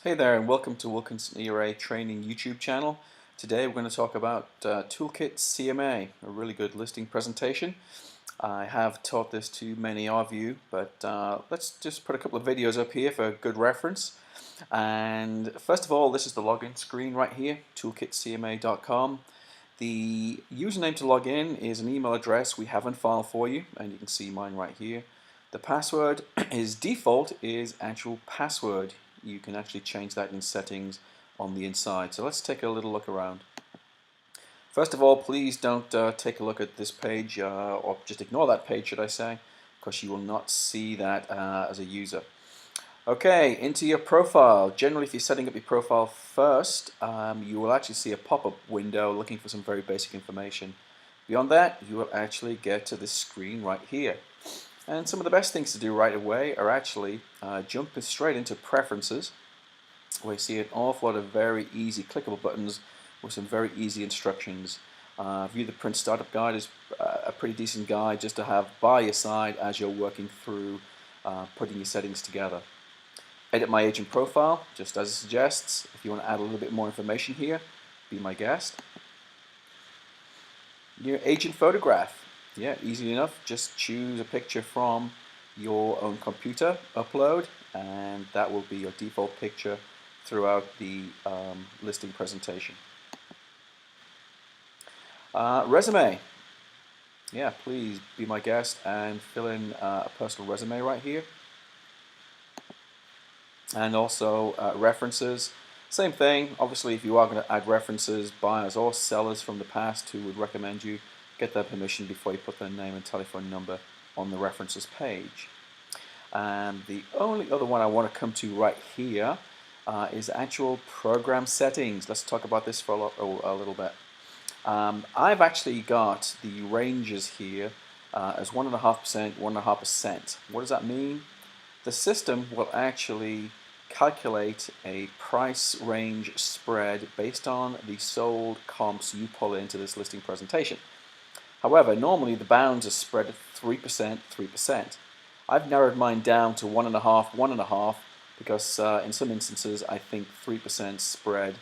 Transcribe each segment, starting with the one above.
Hey there, and welcome to Wilkinson ERA Training YouTube channel. Today we're going to talk about Toolkitcma, a really good listing presentation. I have taught this to many of you, but let's just put a couple of videos up here for good reference. And first of all, this is the login screen right here, toolkitcma.com. The username to log in is an email address we have on file for you, and you can see mine right here. The password is default is actual password. You can actually change that in settings on the inside. So let's take a little look around. First of all, please don't take a look at this page, or just ignore that page, should I say, because you will not see that as a user. Okay, into your profile. Generally, if you're setting up your profile first, you will actually see a pop-up window looking for some very basic information. Beyond that, you will actually get to this screen right here. And some of the best things to do right away are actually jump straight into Preferences, where you see an awful lot of very easy clickable buttons with some very easy instructions. View the Print Startup Guide is a pretty decent guide just to have by your side as you're working through putting your settings together. Edit My Agent Profile, just as it suggests. If you want to add a little bit more information here, be my guest. Your agent photograph. Yeah, easy enough. Just choose a picture from your own computer, upload, and that will be your default picture throughout the listing presentation. Resume. Yeah, please be my guest and fill in a personal resume right here. And also references. Same thing, obviously if you are going to add references, buyers or sellers from the past who would recommend you, get their permission before you put their name and telephone number on the references page. And the only other one I want to come to right here is actual program settings. Let's talk about this for a little bit. I've actually got the ranges here as 1.5%, 1.5%. What does that mean? The system will actually calculate a price range spread based on the sold comps you pull into this listing presentation. However, normally the bounds are spread at 3%, 3%. I've narrowed mine down to 1.5%, 1.5%, because in some instances I think 3% spread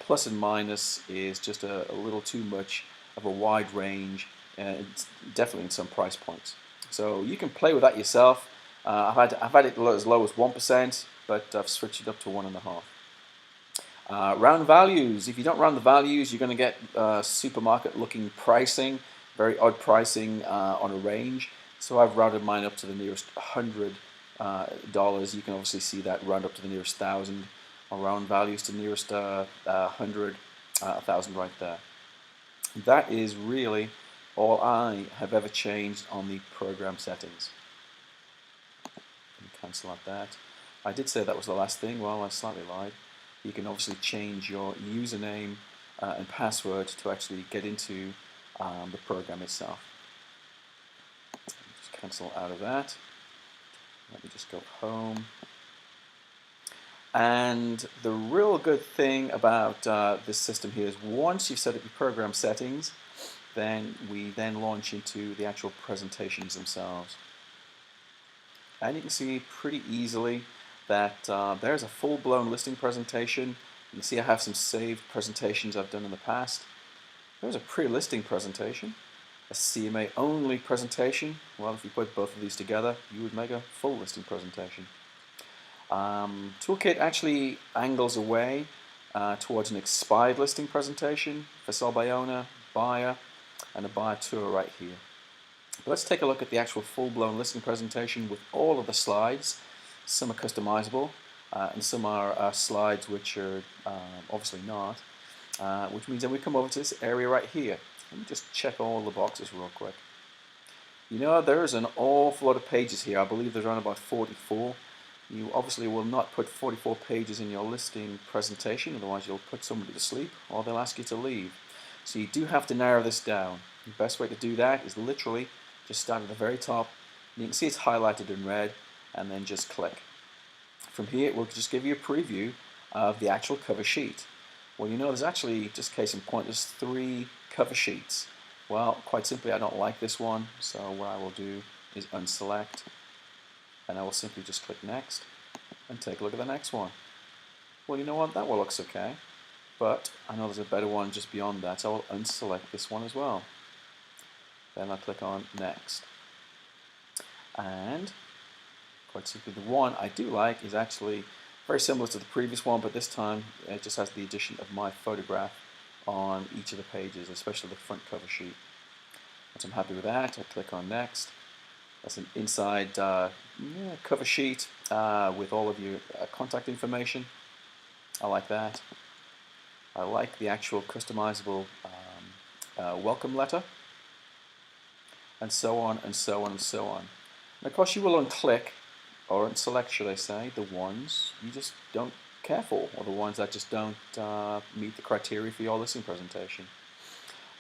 plus and minus is just a little too much of a wide range, definitely in some price points. So you can play with that yourself. I've had it as low as 1%, but I've switched it up to 1.5%. Round values. If you don't round the values, you're going to get supermarket-looking pricing, very odd pricing on a range. So I've rounded mine up to the nearest $100. You can obviously see that round up to the nearest 1,000. Or round values to nearest 100, 1,000 right there. That is really all I have ever changed on the program settings. Cancel out that. I did say that was the last thing. Well, I slightly lied. You can obviously change your username and password to actually get into the program itself. Just cancel out of that. Let me just go home. And the real good thing about this system here is once you've set up your program settings, then we then launch into the actual presentations themselves. And you can see pretty easily that there's a full-blown listing presentation. You can see I have some saved presentations I've done in the past. There's a pre-listing presentation, a CMA only presentation. Well, if you put both of these together, you would make a full listing presentation. Toolkit actually angles away towards an expired listing presentation for sell by owner, buyer, and a buyer tour right here. But let's take a look at the actual full-blown listing presentation with all of the slides. Some are customizable, and some are slides which are obviously not, which means then we come over to this area right here. Let me just check all the boxes real quick. You know, there's an awful lot of pages here. I believe there's around about 44. You obviously will not put 44 pages in your listing presentation, otherwise you'll put somebody to sleep or they'll ask you to leave. So you do have to narrow this down. The best way to do that is literally just start at the very top. You can see it's highlighted in red, and then just click. From here it will just give you a preview of the actual cover sheet. Well, you know, there's actually, just case in point, there's 3 cover sheets. Well, quite simply I don't like this one, so what I will do is unselect, and I will simply just click next and take a look at the next one. well, you know what, that one looks okay, but I know there's a better one just beyond that, so I'll unselect this one as well. Then I'll click on Next. And quite simply, the one I do like is actually very similar to the previous one, but this time it just has the addition of my photograph on each of the pages, especially the front cover sheet. Once I'm happy with that, I click on Next. That's an inside cover sheet with all of your contact information. I like that. I like the actual customizable welcome letter, and so on and so on and so on. And of course, you will unclick or unselect, should I say, the ones you just don't care for, or the ones that just don't meet the criteria for your listing presentation.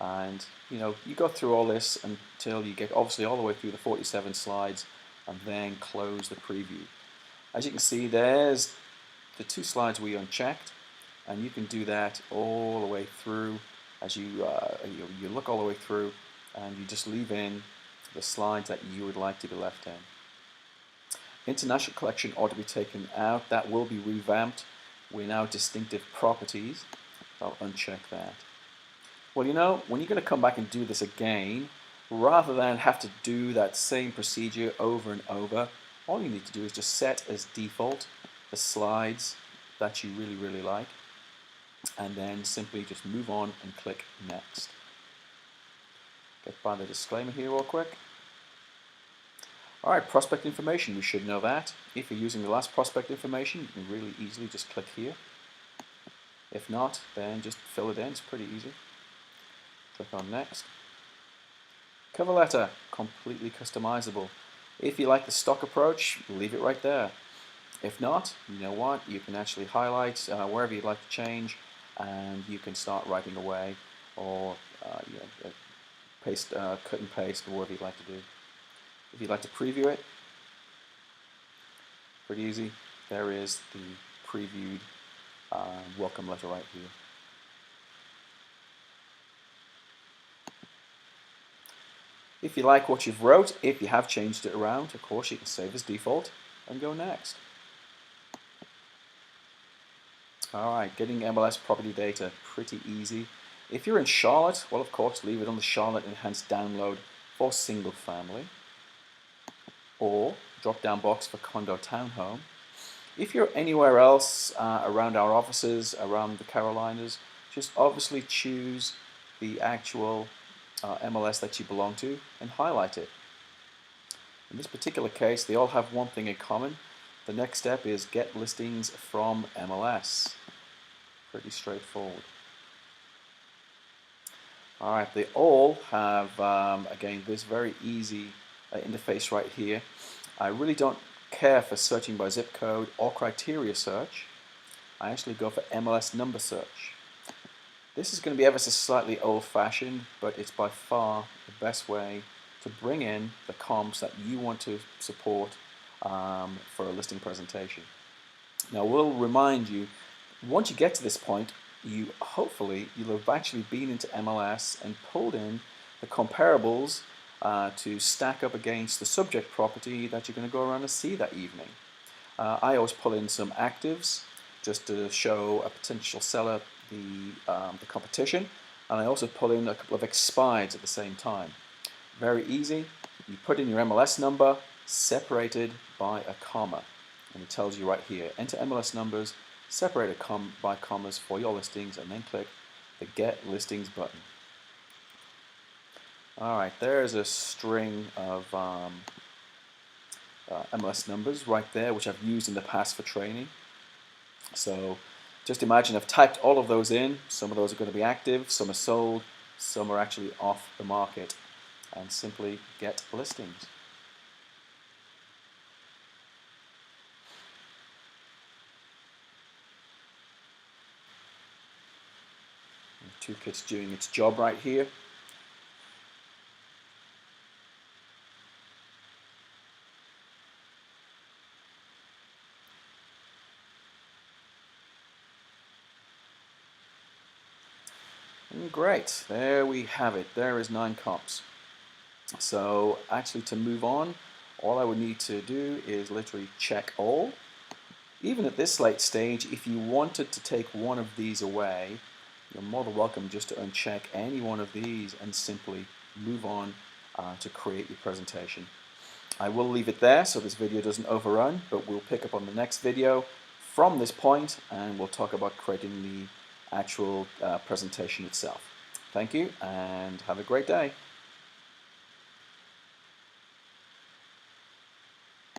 And you go through all this until you get obviously all the way through the 47 slides, and then close the preview. As you can see, there's the 2 slides we unchecked, and you can do that all the way through. As you look all the way through, and you just leave in the slides that you would like to be left in. International collection ought to be taken out. That will be revamped. We're now distinctive properties. I'll uncheck that. Well, when you're going to come back and do this again, rather than have to do that same procedure over and over, all you need to do is just set as default the slides that you really, really like, and then simply just move on and click Next. Get by the disclaimer here real quick. Alright, prospect information, we should know that. If you're using the last prospect information, you can really easily just click here. If not, then just fill it in, it's pretty easy. Click on Next. Cover letter, completely customizable. If you like the stock approach, leave it right there. If not, you know what, you can actually highlight wherever you'd like to change, and you can start writing away, or paste, cut and paste, or whatever you'd like to do. If you'd like to preview it, pretty easy. There is the previewed welcome letter right here. If you like what you've wrote, if you have changed it around, of course you can save as default and go next. Alright, getting MLS property data, pretty easy. If you're in Charlotte, well, of course, leave it on the Charlotte Enhanced Download for single family, or drop-down box for condo townhome. If you're anywhere else around our offices, around the Carolinas, just obviously choose the actual MLS that you belong to and highlight it. In this particular case, they all have one thing in common. The next step is get listings from MLS. Pretty straightforward. Alright, they all have, again, this very easy interface right here. I really don't care for searching by zip code or criteria search. I actually go for MLS number search. This is going to be ever so slightly old-fashioned, but it's by far the best way to bring in the comps that you want to support for a listing presentation. Now, we'll remind you, once you get to this point, hopefully you'll have actually been into MLS and pulled in the comparables to stack up against the subject property that you're going to go around and see that evening. I always pull in some actives just to show a potential seller the competition, and I also pull in a couple of expireds at the same time. Very easy. You put in your MLS number separated by a comma, and it tells you right here, enter MLS numbers separated by commas for your listings, and then click the Get Listings button. Alright, there's a string of MLS numbers right there, which I've used in the past for training. So just imagine I've typed all of those in. Some of those are going to be active, some are sold, some are actually off the market. And simply get listings. Toolkit's doing its job right here. And great, there we have it. There is 9 comps. So actually, to move on, all I would need to do is literally check all, Even at this late stage, if you wanted to take one of these away, you're more than welcome just to uncheck any one of these and simply move on to create your presentation. I will leave it there so this video doesn't overrun, but we'll pick up on the next video from this point and we'll talk about creating the actual presentation itself. Thank you and have a great day.